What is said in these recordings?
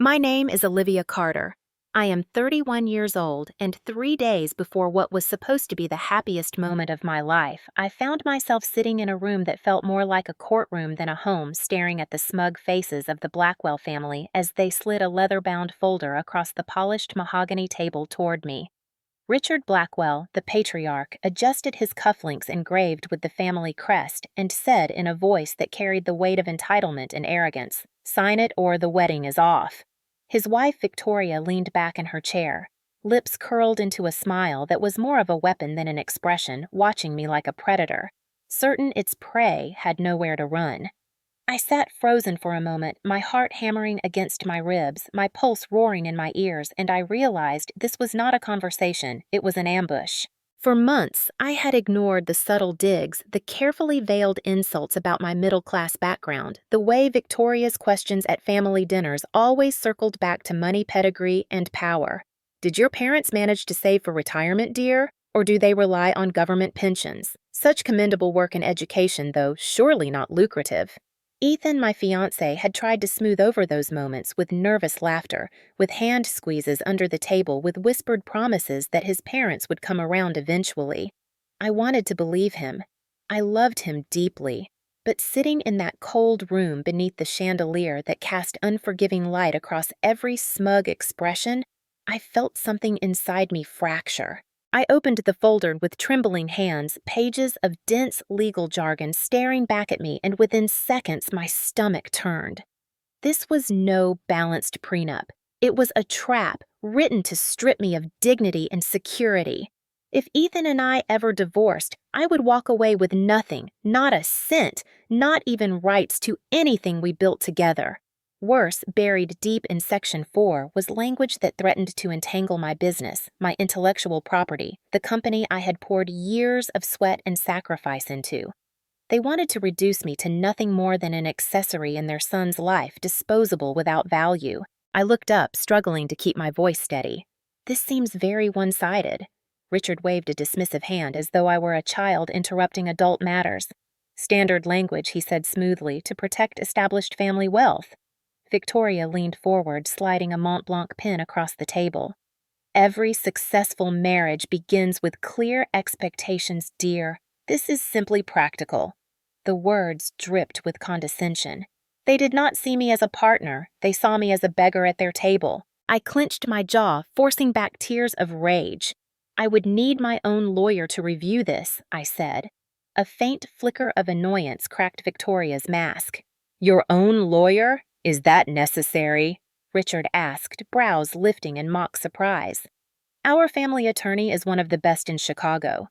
My name is Olivia Carter. I am 31 years old, and 3 days before what was supposed to be the happiest moment of my life, I found myself sitting in a room that felt more like a courtroom than a home, staring at the smug faces of the Blackwell family as they slid a leather-bound folder across the polished mahogany table toward me. Richard Blackwell, the patriarch, adjusted his cufflinks engraved with the family crest and said in a voice that carried the weight of entitlement and arrogance, "Sign it or the wedding is off." His wife Victoria leaned back in her chair, lips curled into a smile that was more of a weapon than an expression, watching me like a predator, certain its prey had nowhere to run. I sat frozen for a moment, my heart hammering against my ribs, my pulse roaring in my ears, and I realized this was not a conversation, it was an ambush. For months, I had ignored the subtle digs, the carefully veiled insults about my middle-class background, the way Victoria's questions at family dinners always circled back to money, pedigree, and power. Did your parents manage to save for retirement, dear? Or do they rely on government pensions? Such commendable work in education, though surely not lucrative. Ethan, my fiancé, had tried to smooth over those moments with nervous laughter, with hand squeezes under the table, with whispered promises that his parents would come around eventually. I wanted to believe him. I loved him deeply. But sitting in that cold room beneath the chandelier that cast unforgiving light across every smug expression, I felt something inside me fracture. I opened the folder with trembling hands, pages of dense legal jargon staring back at me, and within seconds my stomach turned. This was no balanced prenup. It was a trap written to strip me of dignity and security. If Ethan and I ever divorced, I would walk away with nothing, not a cent, not even rights to anything we built together. Worse, buried deep in Section 4 was language that threatened to entangle my business, my intellectual property, the company I had poured years of sweat and sacrifice into. They wanted to reduce me to nothing more than an accessory in their son's life, disposable without value. I looked up, struggling to keep my voice steady. This seems very one-sided. Richard waved a dismissive hand as though I were a child interrupting adult matters. Standard language, he said smoothly, to protect established family wealth. Victoria leaned forward, sliding a Mont Blanc pen across the table. Every successful marriage begins with clear expectations, dear. This is simply practical. The words dripped with condescension. They did not see me as a partner. They saw me as a beggar at their table. I clenched my jaw, forcing back tears of rage. I would need my own lawyer to review this, I said. A faint flicker of annoyance cracked Victoria's mask. Your own lawyer? Is that necessary? Richard asked, brows lifting in mock surprise. Our family attorney is one of the best in Chicago.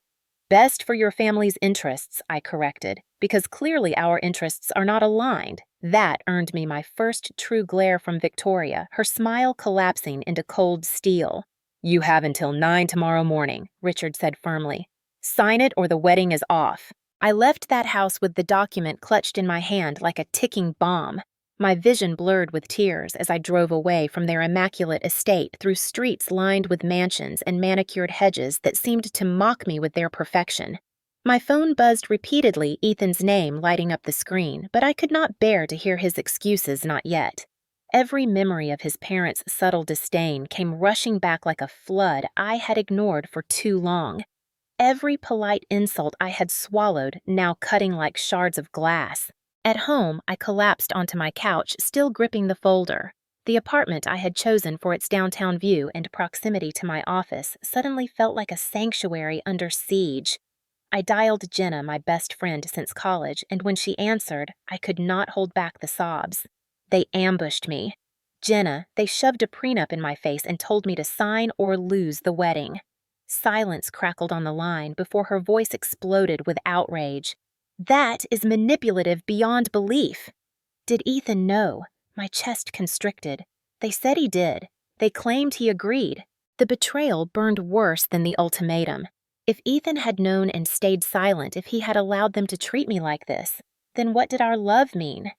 Best for your family's interests, I corrected, because clearly our interests are not aligned. That earned me my first true glare from Victoria, her smile collapsing into cold steel. You have until 9 tomorrow morning, Richard said firmly. Sign it or the wedding is off. I left that house with the document clutched in my hand like a ticking bomb. My vision blurred with tears as I drove away from their immaculate estate through streets lined with mansions and manicured hedges that seemed to mock me with their perfection. My phone buzzed repeatedly, Ethan's name lighting up the screen, but I could not bear to hear his excuses not yet. Every memory of his parents' subtle disdain came rushing back like a flood I had ignored for too long. Every polite insult I had swallowed, now cutting like shards of glass. At home, I collapsed onto my couch, still gripping the folder. The apartment I had chosen for its downtown view and proximity to my office suddenly felt like a sanctuary under siege. I dialed Jenna, my best friend since college, and when she answered, I could not hold back the sobs. They ambushed me. Jenna, they shoved a prenup in my face and told me to sign or lose the wedding. Silence crackled on the line before her voice exploded with outrage. That is manipulative beyond belief. Did Ethan know? My chest constricted. They said he did. They claimed he agreed. The betrayal burned worse than the ultimatum. If Ethan had known and stayed silent, if he had allowed them to treat me like this, then what did our love mean?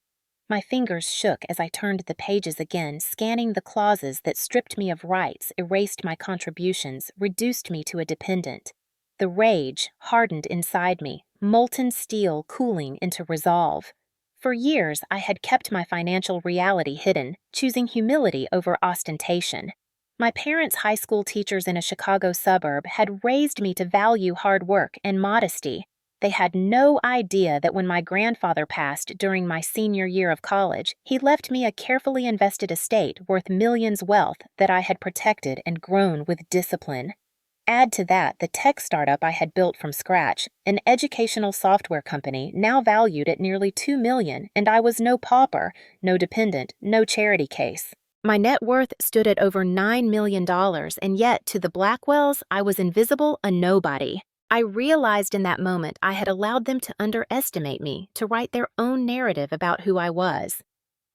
My fingers shook as I turned the pages again, scanning the clauses that stripped me of rights, erased my contributions, reduced me to a dependent. The rage hardened inside me, molten steel cooling into resolve. For years, I had kept my financial reality hidden, choosing humility over ostentation. My parents' high school teachers in a Chicago suburb had raised me to value hard work and modesty. They had no idea that when my grandfather passed during my senior year of college, he left me a carefully invested estate worth millions wealth that I had protected and grown with discipline. Add to that the tech startup I had built from scratch, an educational software company now valued at nearly $2 million, and I was no pauper, no dependent, no charity case. My net worth stood at over $9 million, and yet to the Blackwells, I was invisible, a nobody. I realized in that moment I had allowed them to underestimate me, to write their own narrative about who I was.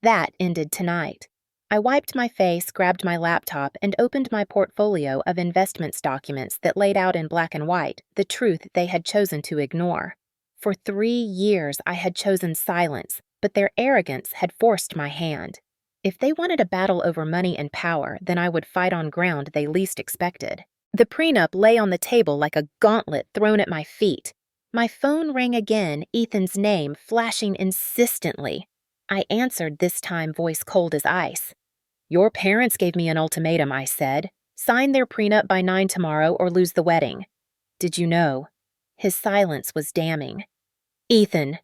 That ended tonight. I wiped my face, grabbed my laptop, and opened my portfolio of investments documents that laid out in black and white the truth they had chosen to ignore. For 3 years I had chosen silence, but their arrogance had forced my hand. If they wanted a battle over money and power, then I would fight on ground they least expected. The prenup lay on the table like a gauntlet thrown at my feet. My phone rang again, Ethan's name flashing insistently. I answered, this time voice cold as ice. "Your parents gave me an ultimatum," I said. "Sign their prenup by 9 tomorrow or lose the wedding." "Did you know?" His silence was damning. "Ethan,"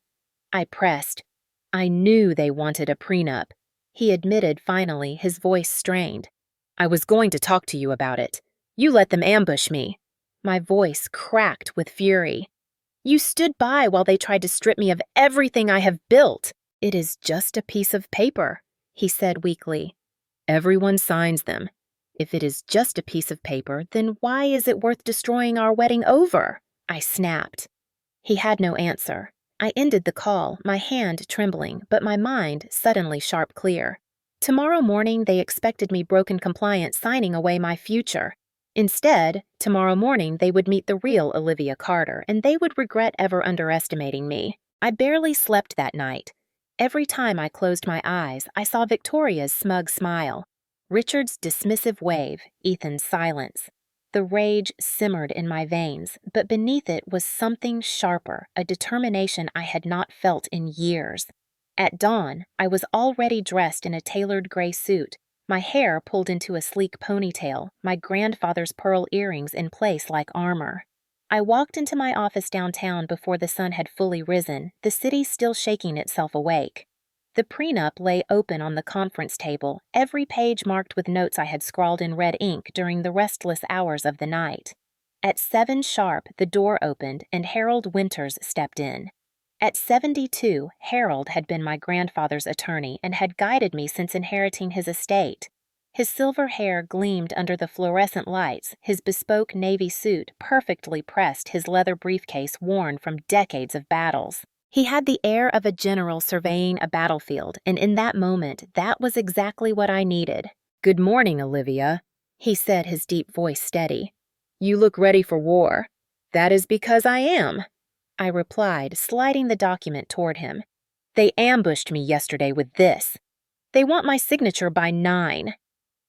I pressed. "I knew they wanted a prenup." He admitted finally, his voice strained. "I was going to talk to you about it. You let them ambush me." My voice cracked with fury. "You stood by while they tried to strip me of everything I have built." "It is just a piece of paper," he said weakly. "Everyone signs them. If it is just a piece of paper, then why is it worth destroying our wedding over?" I snapped. He had no answer. I ended the call, my hand trembling, but my mind suddenly sharp clear. Tomorrow morning they expected me broken compliant signing away my future. Instead, tomorrow morning they would meet the real Olivia Carter, and they would regret ever underestimating me. I barely slept that night. Every time I closed my eyes, I saw Victoria's smug smile, Richard's dismissive wave, Ethan's silence. The rage simmered in my veins, but beneath it was something sharper, a determination I had not felt in years. At dawn, I was already dressed in a tailored gray suit, my hair pulled into a sleek ponytail, my grandfather's pearl earrings in place like armor. I walked into my office downtown before the sun had fully risen, the city still shaking itself awake. The prenup lay open on the conference table, every page marked with notes I had scrawled in red ink during the restless hours of the night. At 7 sharp, the door opened and Harold Winters stepped in. At 72, Harold had been my grandfather's attorney and had guided me since inheriting his estate. His silver hair gleamed under the fluorescent lights, his bespoke navy suit perfectly pressed his leather briefcase worn from decades of battles. He had the air of a general surveying a battlefield, and in that moment, that was exactly what I needed. "Good morning, Olivia," he said, his deep voice steady. "You look ready for war." "That is because I am," I replied, sliding the document toward him. "They ambushed me yesterday with this. They want my signature by 9.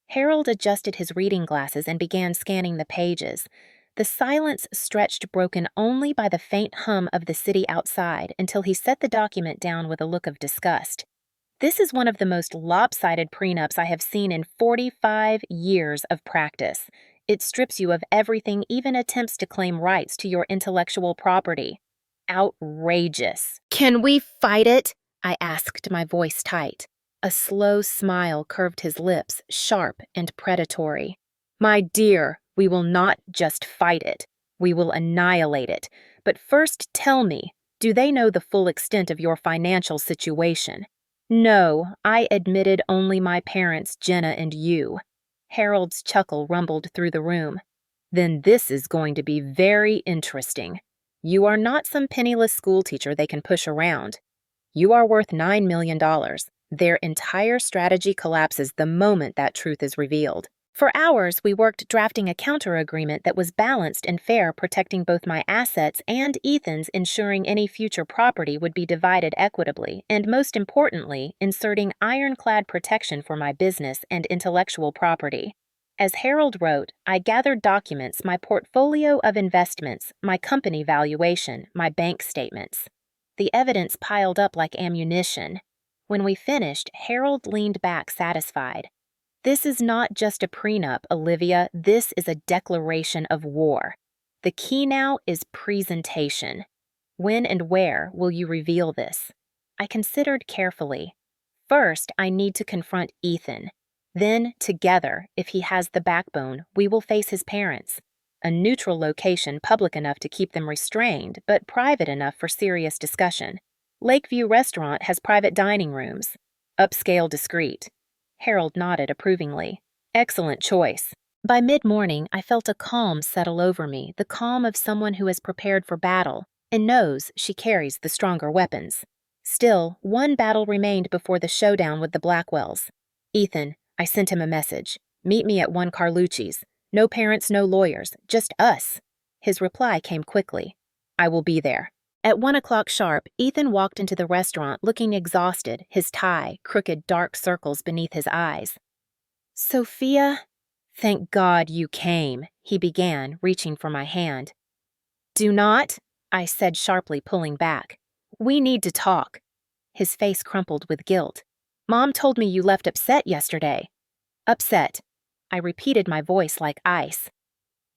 Harold adjusted his reading glasses and began scanning the pages. The silence stretched, broken only by the faint hum of the city outside, until he set the document down with a look of disgust. "This is one of the most lopsided prenups I have seen in 45 years of practice. It strips you of everything, even attempts to claim rights to your intellectual property. Outrageous." "Can we fight it?" I asked, my voice tight. A slow smile curved his lips, sharp and predatory. "My dear, we will not just fight it. We will annihilate it. But first tell me, do they know the full extent of your financial situation?" "No, I admitted only my parents, Jenna and you." Harold's chuckle rumbled through the room. "Then this is going to be very interesting. You are not some penniless schoolteacher they can push around. You are worth $9 million. Their entire strategy collapses the moment that truth is revealed. For hours, we worked drafting a counter-agreement that was balanced and fair, protecting both my assets and Ethan's, ensuring any future property would be divided equitably, and most importantly, inserting ironclad protection for my business and intellectual property. As Harold wrote, I gathered documents, my portfolio of investments, my company valuation, my bank statements. The evidence piled up like ammunition. When we finished, Harold leaned back satisfied. This is not just a prenup, Olivia. This is a declaration of war. The key now is presentation. When and where will you reveal this? I considered carefully. First, I need to confront Ethan. Then, together, if he has the backbone, we will face his parents. A neutral location public enough to keep them restrained, but private enough for serious discussion. Lakeview Restaurant has private dining rooms. Upscale discreet. Harold nodded approvingly. Excellent choice. By mid-morning, I felt a calm settle over me, the calm of someone who is prepared for battle and knows she carries the stronger weapons. Still, one battle remained before the showdown with the Blackwells. Ethan, I sent him a message. Meet me at 1 Carlucci's. No parents, no lawyers, just us. His reply came quickly. I will be there. At 1 o'clock sharp, Ethan walked into the restaurant looking exhausted, his tie, crooked dark circles beneath his eyes. Sophia? Thank God you came, he began, reaching for my hand. Do not, I said sharply, pulling back. We need to talk. His face crumpled with guilt. Mom told me you left upset yesterday. Upset. I repeated, my voice like ice.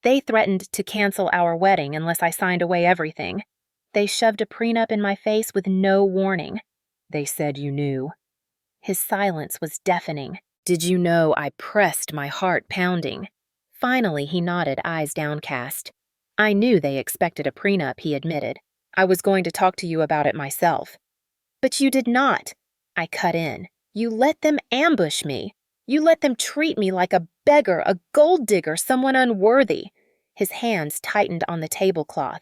They threatened to cancel our wedding unless I signed away everything. They shoved a prenup in my face with no warning. They said you knew. His silence was deafening. Did you know? I pressed, my heart pounding. Finally, he nodded, eyes downcast. I knew they expected a prenup, he admitted. I was going to talk to you about it myself. But you did not. I cut in. You let them ambush me. You let them treat me like a beggar, a gold digger, someone unworthy. His hands tightened on the tablecloth.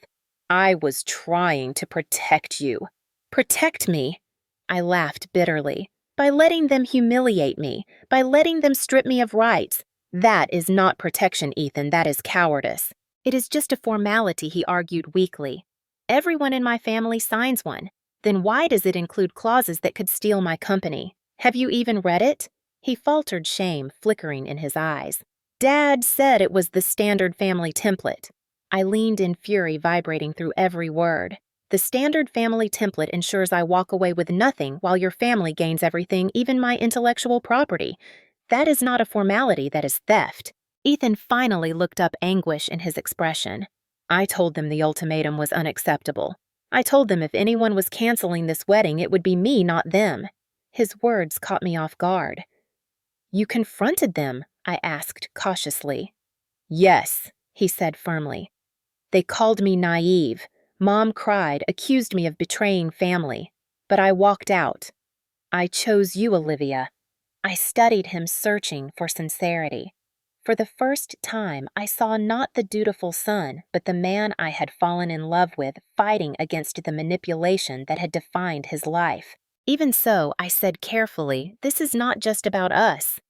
I was trying to protect you. Protect me? I laughed bitterly. By letting them humiliate me, by letting them strip me of rights. That is not protection, Ethan, that is cowardice. It is just a formality, he argued weakly. Everyone in my family signs one. Then why does it include clauses that could steal my company? Have you even read it? He faltered, shame flickering in his eyes. Dad said it was the standard family template. I leaned in fury, vibrating through every word. The standard family template ensures I walk away with nothing while your family gains everything, even my intellectual property. That is not a formality, that is theft. Ethan finally looked up, anguish in his expression. I told them the ultimatum was unacceptable. I told them if anyone was canceling this wedding, it would be me, not them. His words caught me off guard. You confronted them? I asked cautiously. Yes, he said firmly. They called me naive. Mom cried, accused me of betraying family. But I walked out. I chose you, Olivia. I studied him, searching for sincerity. For the first time, I saw not the dutiful son, but the man I had fallen in love with, fighting against the manipulation that had defined his life. Even so, I said carefully, this is not just about us.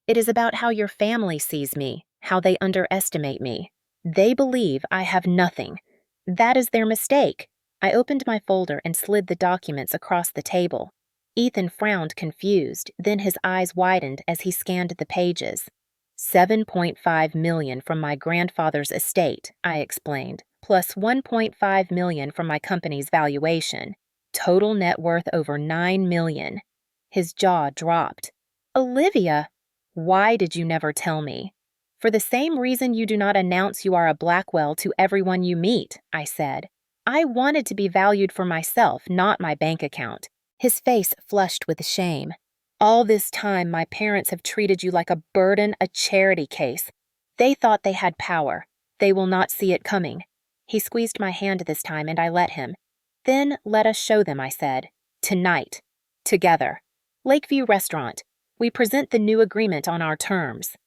It is about how your family sees me, how they underestimate me. They believe I have nothing. That is their mistake. I opened my folder and slid the documents across the table. Ethan frowned, confused, then his eyes widened as he scanned the pages. $7.5 million from my grandfather's estate, I explained, plus $1.5 million from my company's valuation. Total net worth over $9 million. His jaw dropped. Olivia, why did you never tell me? For the same reason you do not announce you are a Blackwell to everyone you meet, I said. I wanted to be valued for myself, not my bank account. His face flushed with shame. All this time, my parents have treated you like a burden, a charity case. They thought they had power. They will not see it coming. He squeezed my hand this time, and I let him. Then let us show them, I said. Tonight. Together. Lakeview Restaurant. We present the new agreement on our terms.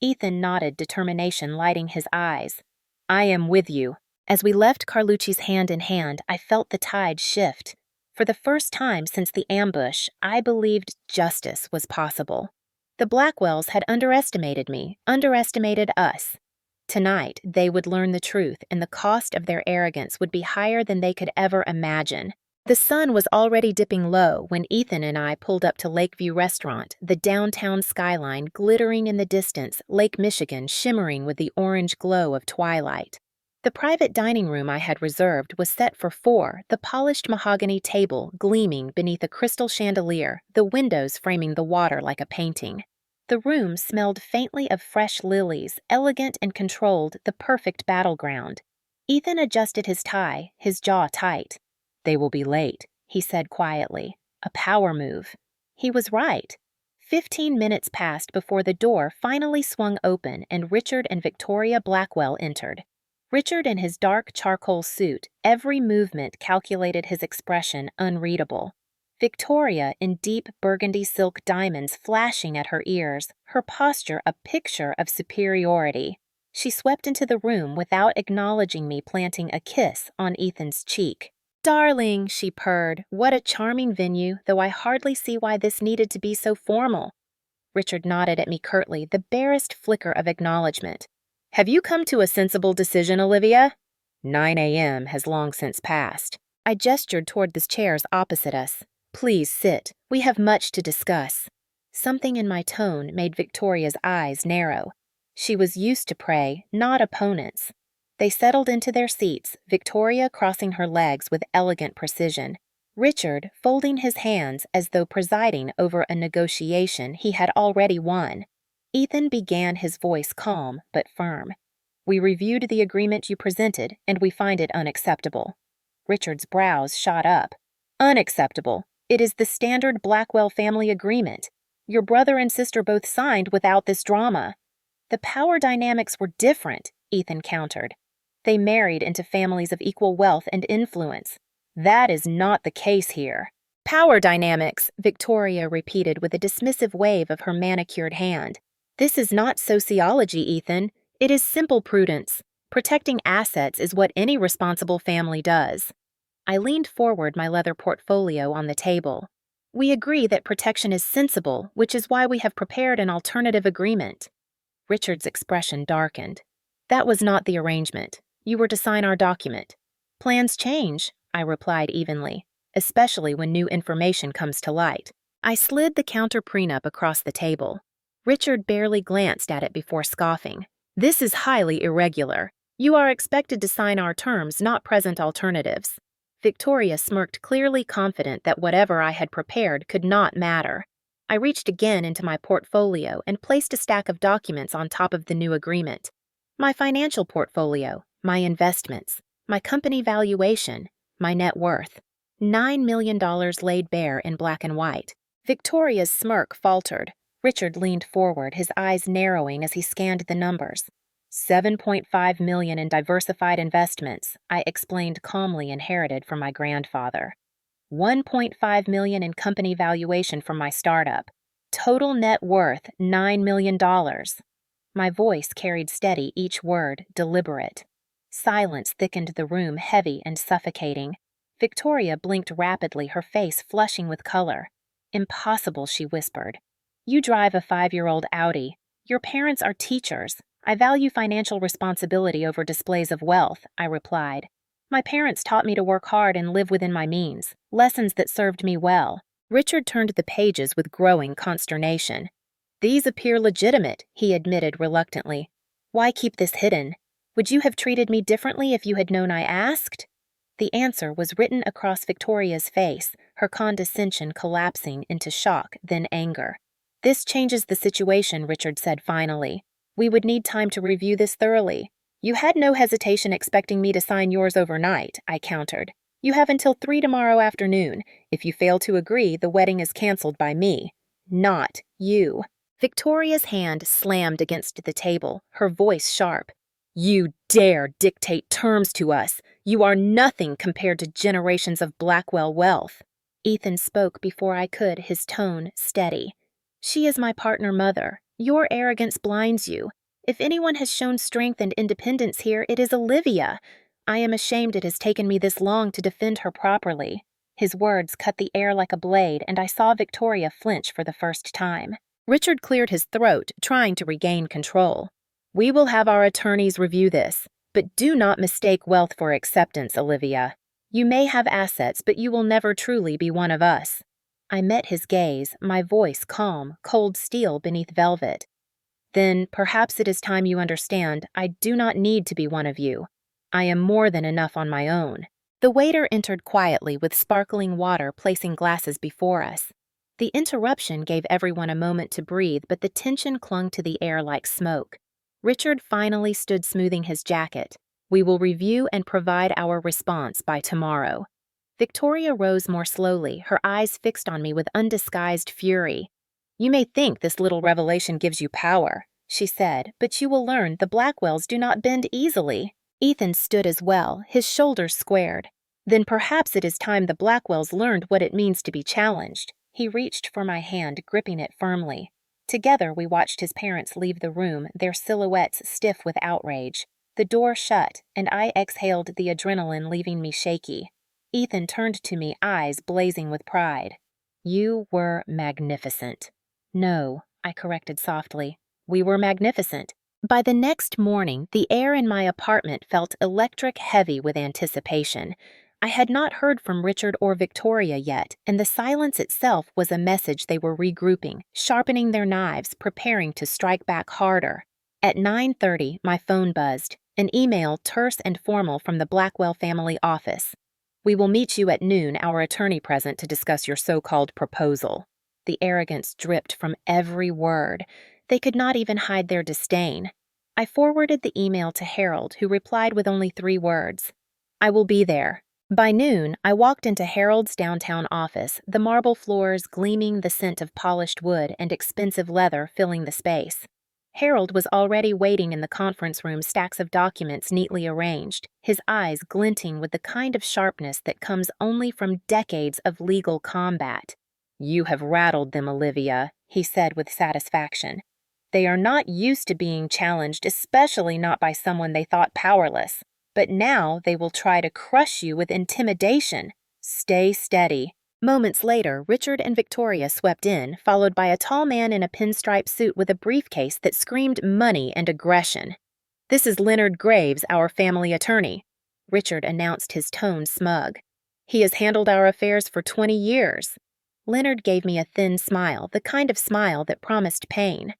Ethan nodded, determination lighting his eyes. I am with you. As we left Carlucci's hand in hand, I felt the tide shift. For the first time since the ambush, I believed justice was possible. The Blackwells had underestimated me, underestimated us. Tonight, they would learn the truth, and the cost of their arrogance would be higher than they could ever imagine. The sun was already dipping low when Ethan and I pulled up to Lakeview Restaurant, the downtown skyline glittering in the distance, Lake Michigan shimmering with the orange glow of twilight. The private dining room I had reserved was set for four, the polished mahogany table gleaming beneath a crystal chandelier, the windows framing the water like a painting. The room smelled faintly of fresh lilies, elegant and controlled, the perfect battleground. Ethan adjusted his tie, his jaw tight. "They will be late," he said quietly. A power move. He was right. 15 minutes passed before the door finally swung open and Richard and Victoria Blackwell entered. Richard in his dark charcoal suit, every movement calculated, his expression unreadable. Victoria in deep burgundy silk diamonds flashing at her ears, her posture a picture of superiority. She swept into the room without acknowledging me, planting a kiss on Ethan's cheek. "Darling," she purred, "what a charming venue, though I hardly see why this needed to be so formal." Richard nodded at me curtly, the barest flicker of acknowledgement. "Have you come to a sensible decision, Olivia?" 9 a.m. has long since passed. I gestured toward the chairs opposite us. "Please sit. We have much to discuss." Something in my tone made Victoria's eyes narrow. She was used to prey, not opponents. They settled into their seats, Victoria crossing her legs with elegant precision, Richard folding his hands as though presiding over a negotiation he had already won. Ethan began, his voice calm but firm. "We reviewed the agreement you presented, and we find it unacceptable." Richard's brows shot up. "Unacceptable. It is the standard Blackwell family agreement. Your brother and sister both signed without this drama." "The power dynamics were different," Ethan countered. "They married into families of equal wealth and influence. That is not the case here." "Power dynamics," Victoria repeated with a dismissive wave of her manicured hand. "This is not sociology, Ethan. It is simple prudence. Protecting assets is what any responsible family does." I leaned forward, my leather portfolio on the table. "We agree that protection is sensible, which is why we have prepared an alternative agreement." Richard's expression darkened. "That was not the arrangement. You were to sign our document." "Plans change," I replied evenly, "especially when new information comes to light." I slid the counter prenup across the table. Richard barely glanced at it before scoffing. "This is highly irregular. You are expected to sign our terms, not present alternatives." Victoria smirked, clearly confident that whatever I had prepared could not matter. I reached again into my portfolio and placed a stack of documents on top of the new agreement. My financial portfolio, my investments, my company valuation, my net worth. $9 million laid bare in black and white. Victoria's smirk faltered. Richard leaned forward, his eyes narrowing as he scanned the numbers. $7.5 million in diversified investments, I explained calmly, inherited from my grandfather. $1.5 million in company valuation from my startup. Total net worth $9 million. My voice carried steady, each word deliberate. Silence thickened the room, heavy and suffocating. Victoria blinked rapidly, her face flushing with color. "Impossible," she whispered. "You drive a 5-year-old Audi. Your parents are teachers. I value financial responsibility over displays of wealth," I replied. "My parents taught me to work hard and live within my means, lessons that served me well." Richard turned the pages with growing consternation. "These appear legitimate," he admitted reluctantly. "Why keep this hidden? Would you have treated me differently if you had known I asked?" The answer was written across Victoria's face, her condescension collapsing into shock, then anger. "This changes the situation," Richard said finally. "We would need time to review this thoroughly." "You had no hesitation expecting me to sign yours overnight," I countered. "You have until 3 tomorrow afternoon. If you fail to agree, the wedding is canceled by me. Not you." Victoria's hand slammed against the table, her voice sharp. "You dare dictate terms to us. You are nothing compared to generations of Blackwell wealth." Ethan spoke before I could, his tone steady. "She is my partner mother. Your arrogance blinds you. If anyone has shown strength and independence here, it is Olivia. I am ashamed it has taken me this long to defend her properly." His words cut the air like a blade, and I saw Victoria flinch for the first time. Richard cleared his throat, trying to regain control. "We will have our attorneys review this, but do not mistake wealth for acceptance, Olivia. You may have assets, but you will never truly be one of us." I met his gaze, my voice calm, cold steel beneath velvet. "Then perhaps it is time you understand I do not need to be one of you. I am more than enough on my own. The waiter entered quietly with sparkling water, placing glasses before us. The interruption gave everyone a moment to breathe, but the tension clung to the air like smoke. Richard finally stood, smoothing his jacket. We will review and provide our response by tomorrow. Victoria rose more slowly, her eyes fixed on me with undisguised fury. You may think this little revelation gives you power, she said, but you will learn the Blackwells do not bend easily. Ethan stood as well, his shoulders squared. Then perhaps it is time the Blackwells learned what it means to be challenged. He reached for my hand, gripping it firmly. Together we watched his parents leave the room, their silhouettes stiff with outrage. The door shut, and I exhaled the adrenaline, leaving me shaky. Ethan turned to me, eyes blazing with pride. You were magnificent. No, I corrected softly. We were magnificent. By the next morning, the air in my apartment felt electric heavy with anticipation. I had not heard from Richard or Victoria yet, and the silence itself was a message they were regrouping, sharpening their knives, preparing to strike back harder. At 9:30, my phone buzzed, an email terse and formal from the Blackwell family office. We will meet you at noon, our attorney present, to discuss your so-called proposal. The arrogance dripped from every word. They could not even hide their disdain. I forwarded the email to Harold, who replied with only 3 words. I will be there. By noon, I walked into Harold's downtown office, the marble floors gleaming, the scent of polished wood and expensive leather filling the space. Harold was already waiting in the conference room, stacks of documents neatly arranged, his eyes glinting with the kind of sharpness that comes only from decades of legal combat. You have rattled them, Olivia, he said with satisfaction. They are not used to being challenged, especially not by someone they thought powerless. But now they will try to crush you with intimidation. Stay steady. Moments later, Richard and Victoria swept in, followed by a tall man in a pinstripe suit with a briefcase that screamed money and aggression. This is Leonard Graves, our family attorney. Richard announced, his tone smug. He has handled our affairs for 20 years. Leonard gave me a thin smile, the kind of smile that promised pain.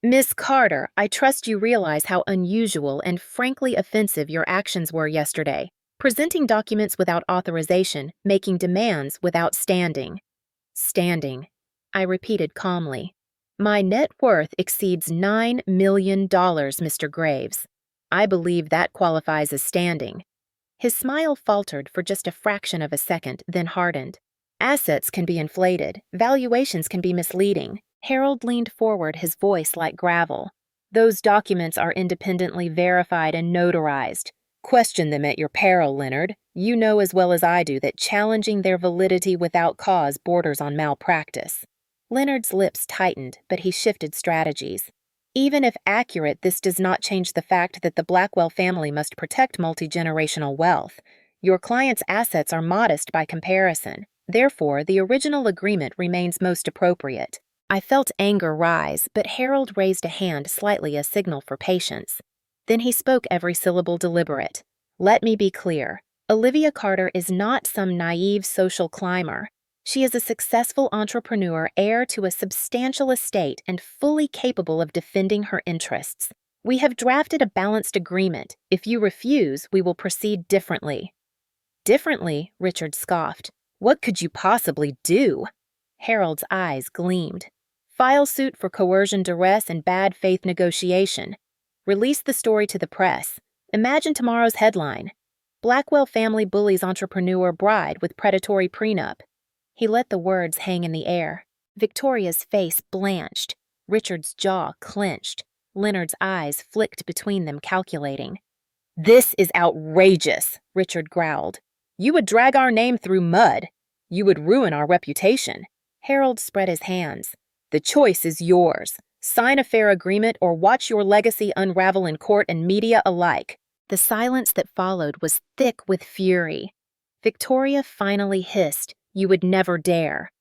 Miss Carter, I trust you realize how unusual and frankly offensive your actions were yesterday. Presenting documents without authorization, making demands without standing. Standing, I repeated calmly. My net worth exceeds $9 million, Mr. Graves. I believe that qualifies as standing. His smile faltered for just a fraction of a second, then hardened. Assets can be inflated, valuations can be misleading. Harold leaned forward, his voice like gravel. Those documents are independently verified and notarized. Question them at your peril, Leonard. You know as well as I do that challenging their validity without cause borders on malpractice. Leonard's lips tightened, but he shifted strategies. Even if accurate, this does not change the fact that the Blackwell family must protect multi-generational wealth. Your client's assets are modest by comparison. Therefore, the original agreement remains most appropriate. I felt anger rise, but Harold raised a hand, slightly a signal for patience. Then he spoke, every syllable deliberate. Let me be clear. Olivia Carter is not some naive social climber. She is a successful entrepreneur, heir to a substantial estate, and fully capable of defending her interests. We have drafted a balanced agreement. If you refuse, we will proceed differently. Differently? Richard scoffed. What could you possibly do? Harold's eyes gleamed. File suit for coercion, duress, and bad faith negotiation. Release the story to the press. Imagine tomorrow's headline. Blackwell family bullies entrepreneur bride with predatory prenup. He let the words hang in the air. Victoria's face blanched. Richard's jaw clenched. Leonard's eyes flicked between them, calculating. This is outrageous, Richard growled. You would drag our name through mud. You would ruin our reputation. Harold spread his hands. The choice is yours. Sign a fair agreement or watch your legacy unravel in court and media alike. The silence that followed was thick with fury. Victoria finally hissed, You would never dare.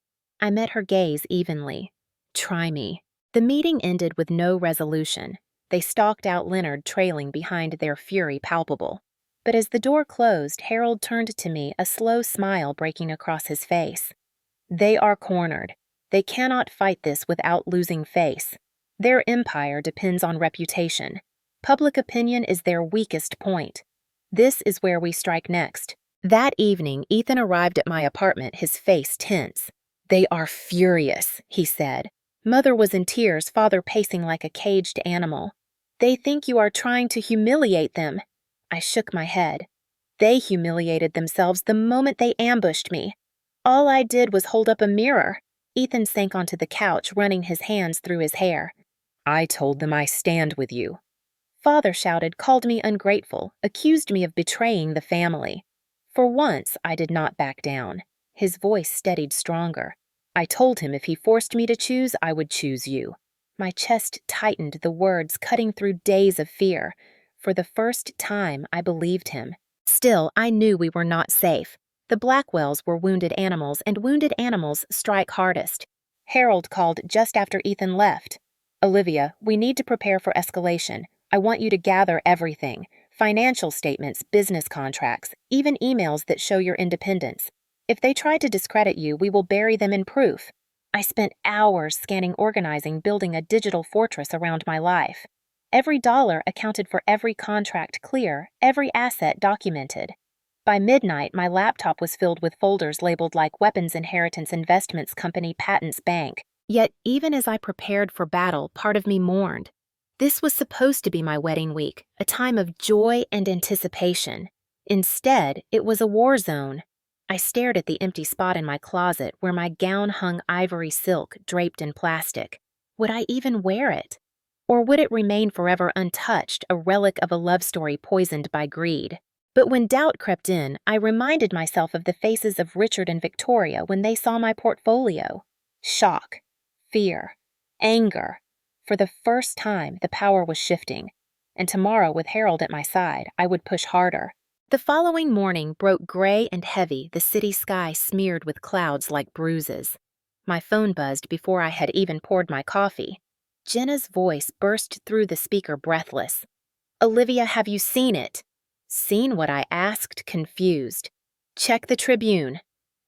I met her gaze evenly. Try me. The meeting ended with no resolution. They stalked out, Leonard trailing behind, their fury palpable. But as the door closed, Harold turned to me, a slow smile breaking across his face. They are cornered. They cannot fight this without losing face. Their empire depends on reputation. Public opinion is their weakest point. This is where we strike next. That evening, Ethan arrived at my apartment, his face tense. "They are furious," he said. Mother was in tears, father pacing like a caged animal. "They think you are trying to humiliate them." I shook my head. They humiliated themselves the moment they ambushed me. All I did was hold up a mirror. Ethan sank onto the couch, running his hands through his hair. "I told them I stand with you." Father shouted, called me ungrateful, accused me of betraying the family. For once, I did not back down. His voice steadied stronger. "I told him if he forced me to choose, I would choose you." My chest tightened, the words cutting through days of fear. For the first time, I believed him. Still, I knew we were not safe. The Blackwells were wounded animals, and wounded animals strike hardest. Harold called just after Ethan left. "Olivia, we need to prepare for escalation. I want you to gather everything. Financial statements, business contracts, even emails that show your independence. If they try to discredit you, we will bury them in proof." I spent hours scanning, organizing, building a digital fortress around my life. Every dollar accounted for, every contract clear, every asset documented. By midnight, my laptop was filled with folders labeled like Weapons Inheritance Investments Company Patents Bank. Yet, even as I prepared for battle, part of me mourned. This was supposed to be my wedding week, a time of joy and anticipation. Instead, it was a war zone. I stared at the empty spot in my closet where my gown hung ivory silk draped in plastic. Would I even wear it? Or would it remain forever untouched, a relic of a love story poisoned by greed? But when doubt crept in, I reminded myself of the faces of Richard and Victoria when they saw my portfolio. Shock, fear, anger. For the first time, the power was shifting. And tomorrow, with Harold at my side, I would push harder. The following morning broke gray and heavy, the city sky smeared with clouds like bruises. My phone buzzed before I had even poured my coffee. Jenna's voice burst through the speaker breathless. "Olivia, have you seen it?" Seen what I asked, confused. "Check the Tribune."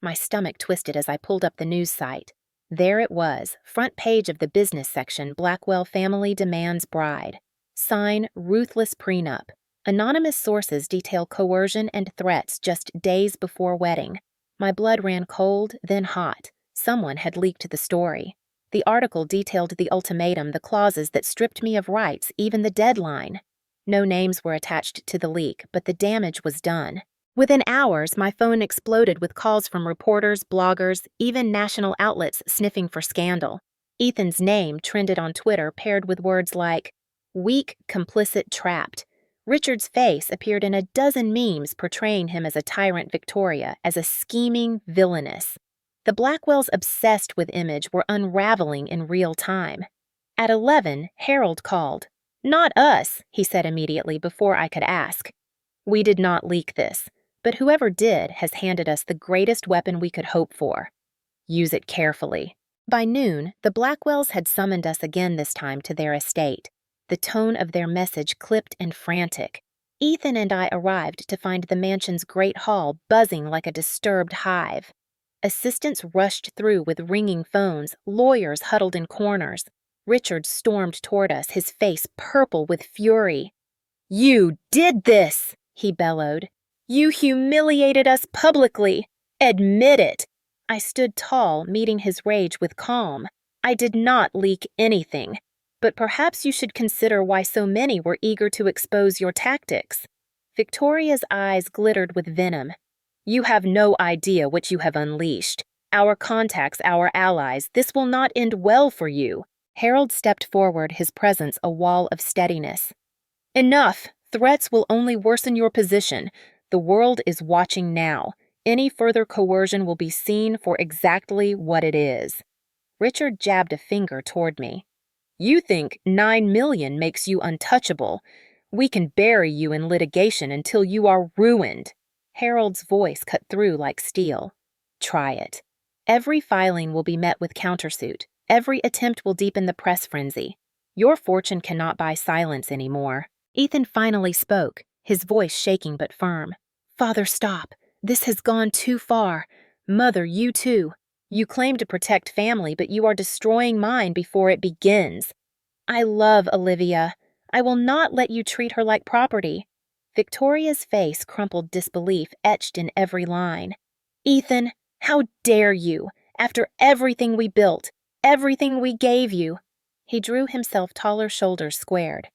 My stomach twisted as I pulled up the news site. There it was, front page of the business section, Blackwell family demands bride. Sign, ruthless prenup. Anonymous sources detail coercion and threats just days before wedding. My blood ran cold, then hot. Someone had leaked the story. The article detailed the ultimatum, the clauses that stripped me of rights, even the deadline. No names were attached to the leak, but the damage was done. Within hours, my phone exploded with calls from reporters, bloggers, even national outlets sniffing for scandal. Ethan's name trended on Twitter paired with words like, "weak, complicit, trapped." Richard's face appeared in a dozen memes portraying him as a tyrant, Victoria as a scheming villainess. The Blackwells obsessed with image were unraveling in real time. At 11, Harold called. "Not us," he said immediately before I could ask. "We did not leak this, but whoever did has handed us the greatest weapon we could hope for. Use it carefully." By noon, the Blackwells had summoned us again, this time to their estate. The tone of their message clipped and frantic. Ethan and I arrived to find the mansion's great hall buzzing like a disturbed hive. Assistants rushed through with ringing phones, lawyers huddled in corners. Richard stormed toward us, his face purple with fury. "You did this!" he bellowed. "You humiliated us publicly! Admit it!" I stood tall, meeting his rage with calm. "I did not leak anything. But perhaps you should consider why so many were eager to expose your tactics." Victoria's eyes glittered with venom. "You have no idea what you have unleashed. Our contacts, our allies, this will not end well for you." Harold stepped forward, his presence a wall of steadiness. "Enough! Threats will only worsen your position. The world is watching now. Any further coercion will be seen for exactly what it is." Richard jabbed a finger toward me. "You think 9 million makes you untouchable. We can bury you in litigation until you are ruined." Harold's voice cut through like steel. "Try it. Every filing will be met with countersuit. Every attempt will deepen the press frenzy. Your fortune cannot buy silence anymore." Ethan finally spoke, his voice shaking but firm. "Father, stop. This has gone too far. Mother, you too. You claim to protect family, but you are destroying mine before it begins. I love Olivia. I will not let you treat her like property." Victoria's face crumpled disbelief etched in every line. "Ethan, how dare you? After everything we built, everything we gave you." He drew himself taller, shoulders squared.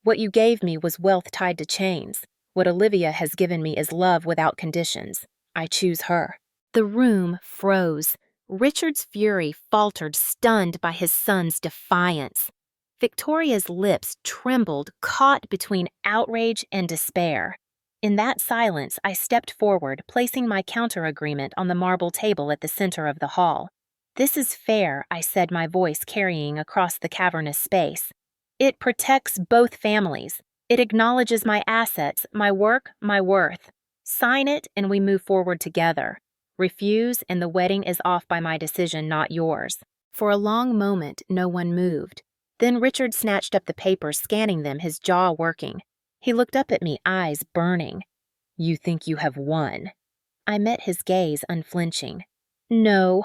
"What you gave me was wealth tied to chains. What Olivia has given me is love without conditions. I choose her." The room froze. Richard's fury faltered, stunned by his son's defiance. Victoria's lips trembled, caught between outrage and despair. In that silence, I stepped forward, placing my counter-agreement on the marble table at the center of the hall. "This is fair," I said, my voice carrying across the cavernous space. "It protects both families. It acknowledges my assets, my work, my worth. Sign it and we move forward together. Refuse and the wedding is off by my decision, not yours." For a long moment, no one moved. Then Richard snatched up the papers, scanning them, his jaw working. He looked up at me, eyes burning. "You think you have won?" I met his gaze, unflinching. "No.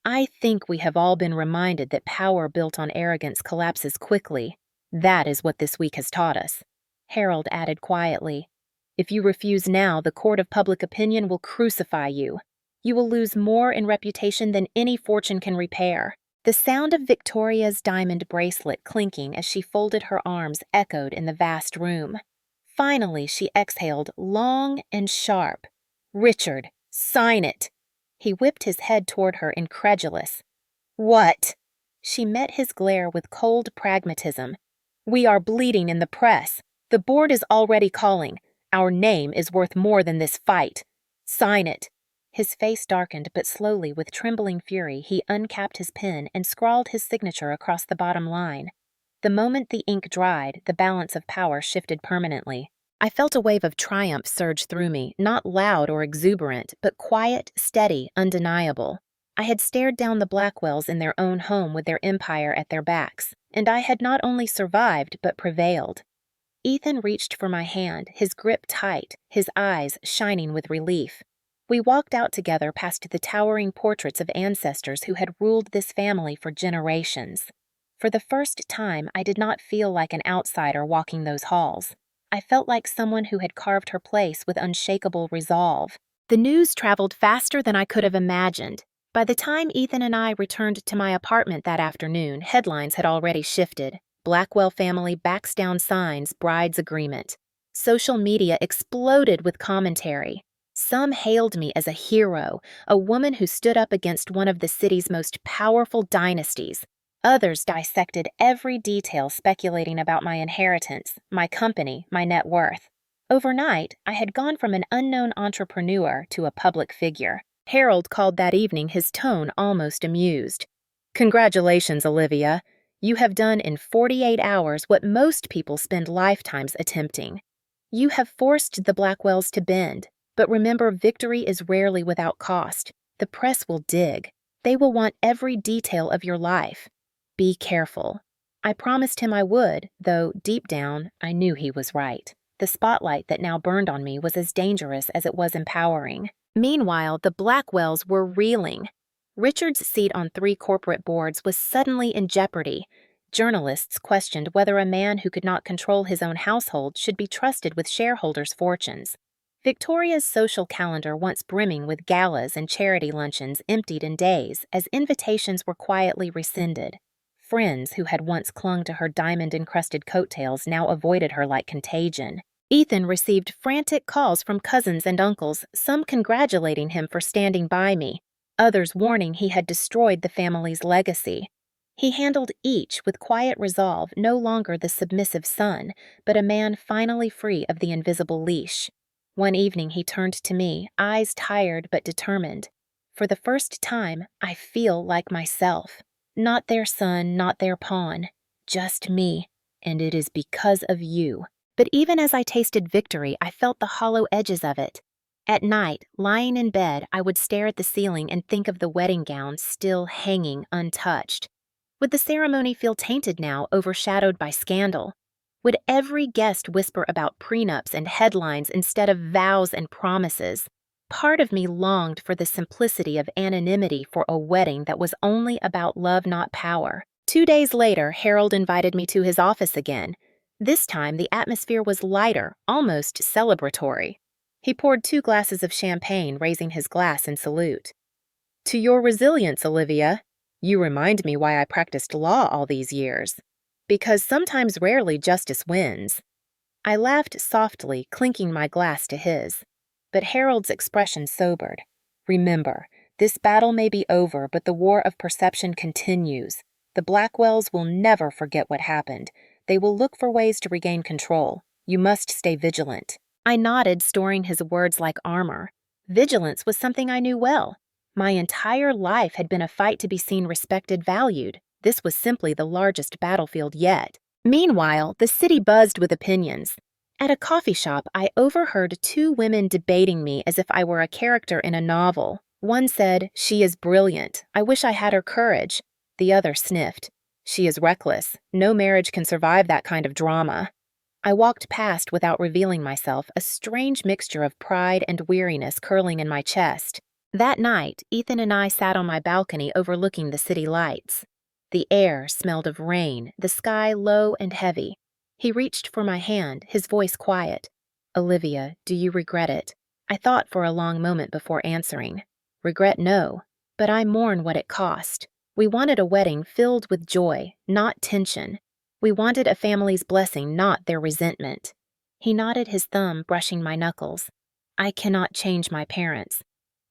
I think we have all been reminded that power built on arrogance collapses quickly. That is what this week has taught us." Harold added quietly, "If you refuse now, the court of public opinion will crucify you. You will lose more in reputation than any fortune can repair." The sound of Victoria's diamond bracelet clinking as she folded her arms echoed in the vast room. Finally, she exhaled, long and sharp. "Richard, sign it." He whipped his head toward her, incredulous. "What?" She met his glare with cold pragmatism. "We are bleeding in the press. The board is already calling. Our name is worth more than this fight. Sign it." His face darkened, but slowly, with trembling fury, he uncapped his pen and scrawled his signature across the bottom line. The moment the ink dried, the balance of power shifted permanently. I felt a wave of triumph surge through me, not loud or exuberant, but quiet, steady, undeniable. I had stared down the Blackwells in their own home with their empire at their backs, and I had not only survived, but prevailed. Ethan reached for my hand, his grip tight, his eyes shining with relief. We walked out together past the towering portraits of ancestors who had ruled this family for generations. For the first time, I did not feel like an outsider walking those halls. I felt like someone who had carved her place with unshakable resolve. The news traveled faster than I could have imagined. By the time Ethan and I returned to my apartment that afternoon, headlines had already shifted. Blackwell family backs down signs, bride's agreement. Social media exploded with commentary. Some hailed me as a hero, a woman who stood up against one of the city's most powerful dynasties. Others dissected every detail, speculating about my inheritance, my company, my net worth. Overnight, I had gone from an unknown entrepreneur to a public figure. Harold called that evening, his tone almost amused. "Congratulations, Olivia. You have done in 48 hours what most people spend lifetimes attempting. You have forced the Blackwells to bend. But remember, victory is rarely without cost. The press will dig. They will want every detail of your life. Be careful." I promised him I would, though deep down, I knew he was right. The spotlight that now burned on me was as dangerous as it was empowering. Meanwhile, the Blackwells were reeling. Richard's seat on 3 corporate boards was suddenly in jeopardy. Journalists questioned whether a man who could not control his own household should be trusted with shareholders' fortunes. Victoria's social calendar, once brimming with galas and charity luncheons, emptied in days as invitations were quietly rescinded. Friends who had once clung to her diamond-encrusted coattails now avoided her like contagion. Ethan received frantic calls from cousins and uncles, some congratulating him for standing by me, others warning he had destroyed the family's legacy. He handled each with quiet resolve, no longer the submissive son, but a man finally free of the invisible leash. One evening he turned to me, eyes tired but determined. "For the first time, I feel like myself. Not their son, not their pawn. Just me. And it is because of you." But even as I tasted victory, I felt the hollow edges of it. At night, lying in bed, I would stare at the ceiling and think of the wedding gown still hanging untouched. Would the ceremony feel tainted now, overshadowed by scandal? Would every guest whisper about prenups and headlines instead of vows and promises? Part of me longed for the simplicity of anonymity for a wedding that was only about love, not power. 2 days later, Harold invited me to his office again. This time, the atmosphere was lighter, almost celebratory. He poured 2 glasses of champagne, raising his glass in salute. To your resilience, Olivia. You remind me why I practiced law all these years. Because sometimes rarely justice wins. I laughed softly, clinking my glass to his. But Harold's expression sobered. Remember, this battle may be over, but the war of perception continues. The Blackwells will never forget what happened. They will look for ways to regain control. You must stay vigilant. I nodded, storing his words like armor. Vigilance was something I knew well. My entire life had been a fight to be seen, respected, valued. This was simply the largest battlefield yet. Meanwhile, the city buzzed with opinions. At a coffee shop, I overheard 2 women debating me as if I were a character in a novel. One said, "She is brilliant. I wish I had her courage." The other sniffed. "She is reckless. No marriage can survive that kind of drama." I walked past without revealing myself, a strange mixture of pride and weariness curling in my chest. That night, Ethan and I sat on my balcony overlooking the city lights. The air smelled of rain, the sky low and heavy. He reached for my hand, his voice quiet. "Olivia, do you regret it?" I thought for a long moment before answering. Regret, no, but I mourn what it cost. We wanted a wedding filled with joy, not tension. We wanted a family's blessing, not their resentment. He nodded his thumb, brushing my knuckles. I cannot change my parents,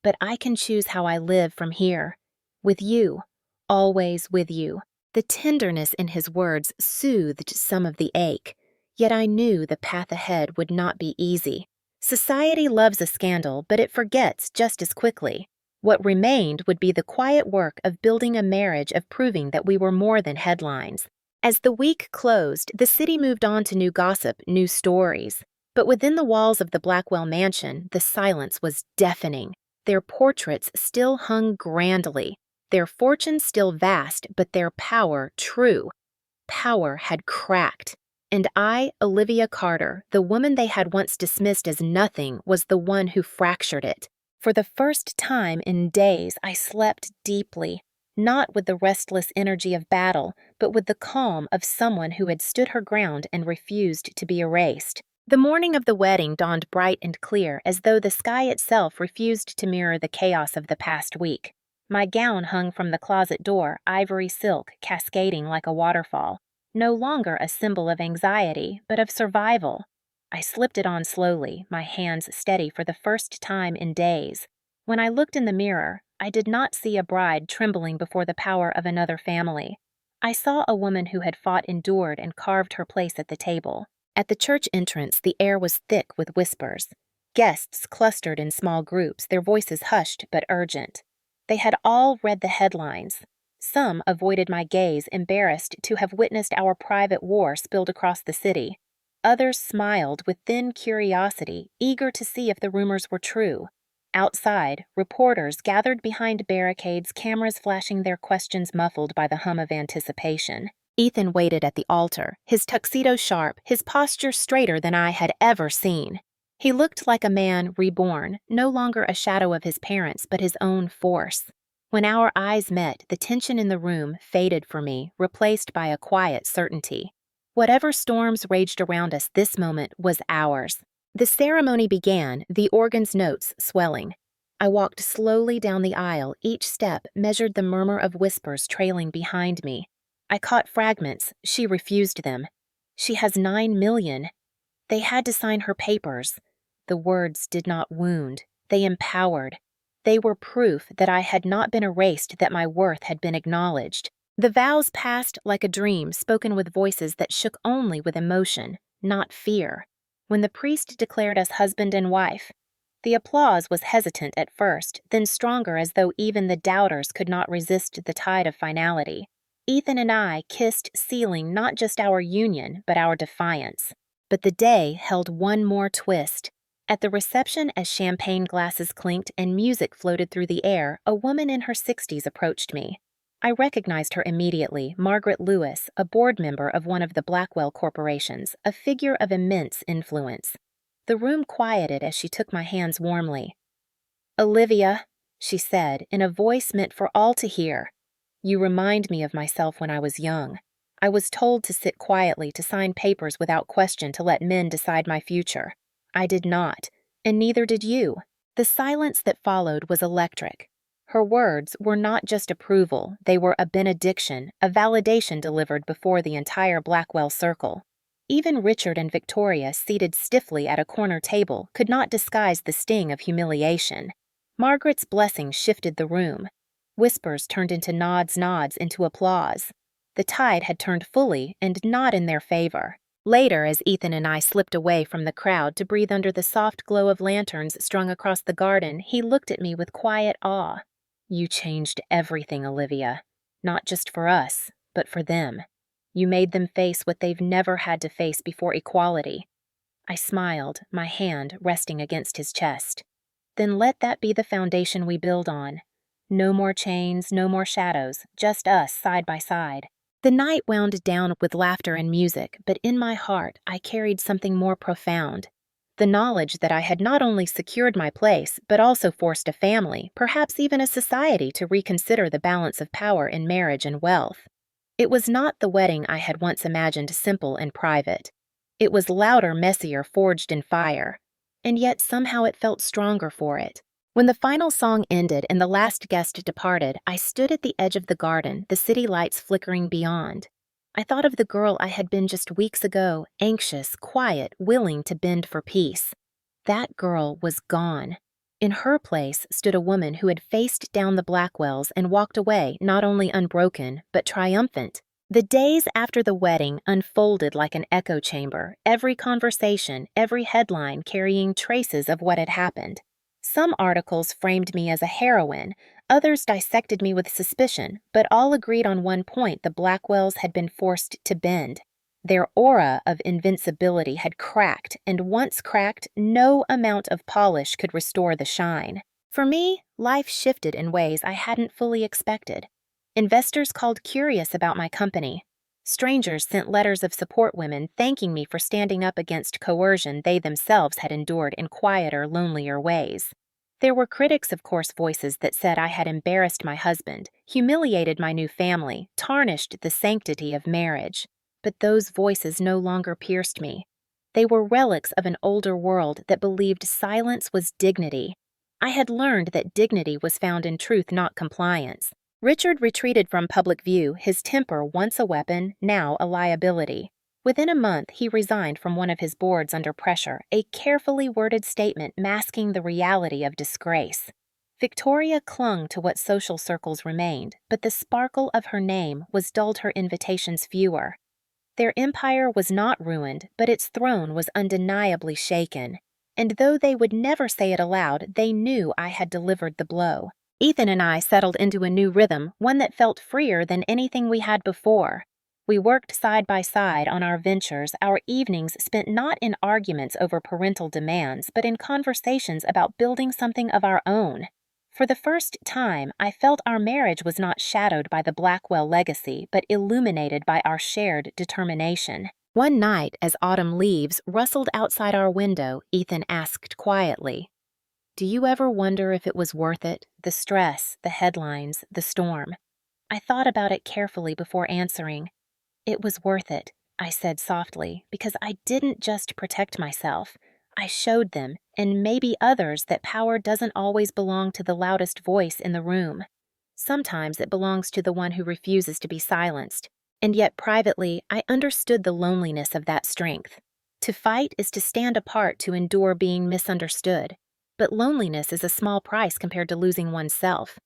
but I can choose how I live from here. With you. Always with you. The tenderness in his words soothed some of the ache, yet I knew the path ahead would not be easy. Society loves a scandal, but it forgets just as quickly. What remained would be the quiet work of building a marriage, of proving that we were more than headlines. As the week closed, the city moved on to new gossip, new stories. But within the walls of the Blackwell mansion, the silence was deafening. Their portraits still hung grandly. Their fortune still vast, but their power true. Power had cracked. And I, Olivia Carter, the woman they had once dismissed as nothing, was the one who fractured it. For the first time in days, I slept deeply, not with the restless energy of battle, but with the calm of someone who had stood her ground and refused to be erased. The morning of the wedding dawned bright and clear, as though the sky itself refused to mirror the chaos of the past week. My gown hung from the closet door, ivory silk, cascading like a waterfall. No longer a symbol of anxiety, but of survival. I slipped it on slowly, my hands steady for the first time in days. When I looked in the mirror, I did not see a bride trembling before the power of another family. I saw a woman who had fought, endured, and carved her place at the table. At the church entrance, the air was thick with whispers. Guests clustered in small groups, their voices hushed but urgent. They had all read the headlines. Some avoided my gaze, embarrassed to have witnessed our private war spilled across the city. Others smiled with thin curiosity, eager to see if the rumors were true. Outside, reporters gathered behind barricades, cameras flashing their questions muffled by the hum of anticipation. Ethan waited at the altar, his tuxedo sharp, his posture straighter than I had ever seen. He looked like a man reborn, no longer a shadow of his parents, but his own force. When our eyes met, the tension in the room faded for me, replaced by a quiet certainty. Whatever storms raged around us, this moment was ours. The ceremony began, the organ's notes swelling. I walked slowly down the aisle, each step measured the murmur of whispers trailing behind me. I caught fragments. She refused them. She has 9 million. They had to sign her papers. The words did not wound. They empowered. They were proof that I had not been erased, that my worth had been acknowledged. The vows passed like a dream, spoken with voices that shook only with emotion, not fear. When the priest declared us husband and wife, the applause was hesitant at first, then stronger, as though even the doubters could not resist the tide of finality. Ethan and I kissed, sealing not just our union, but our defiance. But the day held one more twist. At the reception, as champagne glasses clinked and music floated through the air, a woman in her 60s approached me. I recognized her immediately, Margaret Lewis, a board member of one of the Blackwell corporations, a figure of immense influence. The room quieted as she took my hands warmly. "Olivia," she said, in a voice meant for all to hear, "you remind me of myself when I was young. I was told to sit quietly, to sign papers without question, to let men decide my future. I did not, and neither did you. The silence that followed was electric. Her words were not just approval, they were a benediction, a validation delivered before the entire Blackwell circle. Even Richard and Victoria, seated stiffly at a corner table, could not disguise the sting of humiliation. Margaret's blessing shifted the room. Whispers turned into nods into applause. The tide had turned fully and not in their favor. Later, as Ethan and I slipped away from the crowd to breathe under the soft glow of lanterns strung across the garden, he looked at me with quiet awe. "You changed everything, Olivia. Not just for us, but for them. You made them face what they've never had to face before equality." I smiled, my hand resting against his chest. "Then let that be the foundation we build on. No more chains, no more shadows, just us side by side." The night wound down with laughter and music, but in my heart I carried something more profound. The knowledge that I had not only secured my place, but also forced a family, perhaps even a society, to reconsider the balance of power in marriage and wealth. It was not the wedding I had once imagined, simple and private. It was louder, messier, forged in fire. And yet somehow it felt stronger for it. When the final song ended and the last guest departed, I stood at the edge of the garden, the city lights flickering beyond. I thought of the girl I had been just weeks ago, anxious, quiet, willing to bend for peace. That girl was gone. In her place stood a woman who had faced down the Blackwells and walked away not only unbroken, but triumphant. The days after the wedding unfolded like an echo chamber, every conversation, every headline carrying traces of what had happened. Some articles framed me as a heroine, others dissected me with suspicion, but all agreed on one point: the Blackwells had been forced to bend. Their aura of invincibility had cracked, and once cracked, no amount of polish could restore the shine. For me, life shifted in ways I hadn't fully expected. Investors called curious about my company. Strangers sent letters of support, women thanking me for standing up against coercion they themselves had endured in quieter, lonelier ways. There were critics, of course, voices that said I had embarrassed my husband, humiliated my new family, tarnished the sanctity of marriage. But those voices no longer pierced me. They were relics of an older world that believed silence was dignity. I had learned that dignity was found in truth, not compliance. Richard retreated from public view, his temper once a weapon, now a liability. Within a month, he resigned from one of his boards under pressure, a carefully worded statement masking the reality of disgrace. Victoria clung to what social circles remained, but the sparkle of her name was dulled her invitations fewer. Their empire was not ruined, but its throne was undeniably shaken. And though they would never say it aloud, they knew I had delivered the blow. Ethan and I settled into a new rhythm, one that felt freer than anything we had before. We worked side by side on our ventures, our evenings spent not in arguments over parental demands, but in conversations about building something of our own. For the first time, I felt our marriage was not shadowed by the Blackwell legacy, but illuminated by our shared determination. One night, as autumn leaves rustled outside our window, Ethan asked quietly, "Do you ever wonder if it was worth it? The stress, the headlines, the storm?" I thought about it carefully before answering. "It was worth it," I said softly, "because I didn't just protect myself. I showed them, and maybe others, that power doesn't always belong to the loudest voice in the room. Sometimes it belongs to the one who refuses to be silenced. And yet privately, I understood the loneliness of that strength. To fight is to stand apart, to endure being misunderstood. But loneliness is a small price compared to losing oneself.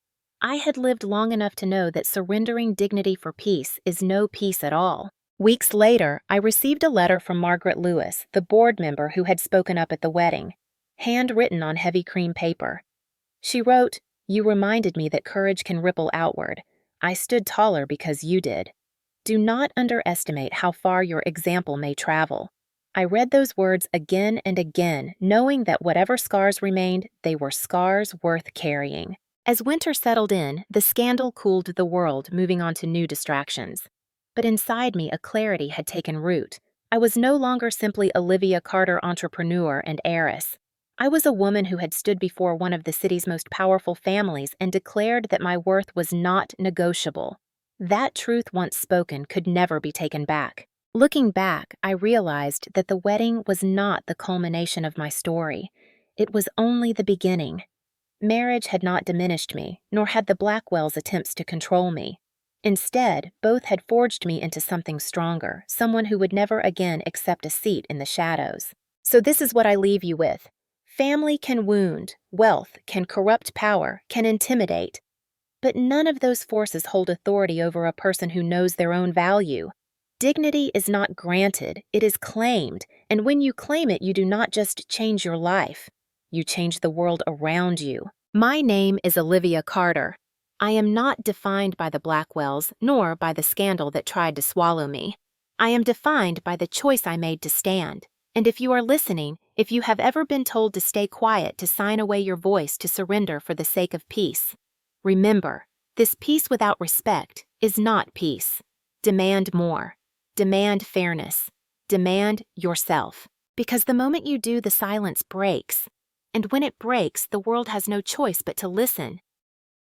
I had lived long enough to know that surrendering dignity for peace is no peace at all. Weeks later, I received a letter from Margaret Lewis, the board member who had spoken up at the wedding, handwritten on heavy cream paper. She wrote, "You reminded me that courage can ripple outward. I stood taller because you did. Do not underestimate how far your example may travel." I read those words again and again, knowing that whatever scars remained, they were scars worth carrying. As winter settled in, the scandal cooled the world, moving on to new distractions. But inside me, a clarity had taken root. I was no longer simply Olivia Carter, entrepreneur and heiress. I was a woman who had stood before one of the city's most powerful families and declared that my worth was not negotiable. That truth once spoken could never be taken back. Looking back, I realized that the wedding was not the culmination of my story. It was only the beginning. Marriage had not diminished me, nor had the Blackwells' attempts to control me. Instead, both had forged me into something stronger, someone who would never again accept a seat in the shadows. So this is what I leave you with. Family can wound, wealth can corrupt power, can intimidate. But none of those forces hold authority over a person who knows their own value. Dignity is not granted, it is claimed, and when you claim it, you do not just change your life. You change the world around you. My name is Olivia Carter. I am not defined by the Blackwells, nor by the scandal that tried to swallow me. I am defined by the choice I made to stand. And if you are listening, if you have ever been told to stay quiet, to sign away your voice, to surrender for the sake of peace, remember, this peace without respect is not peace. Demand more. Demand fairness. Demand yourself. Because the moment you do, the silence breaks. And when it breaks, the world has no choice but to listen.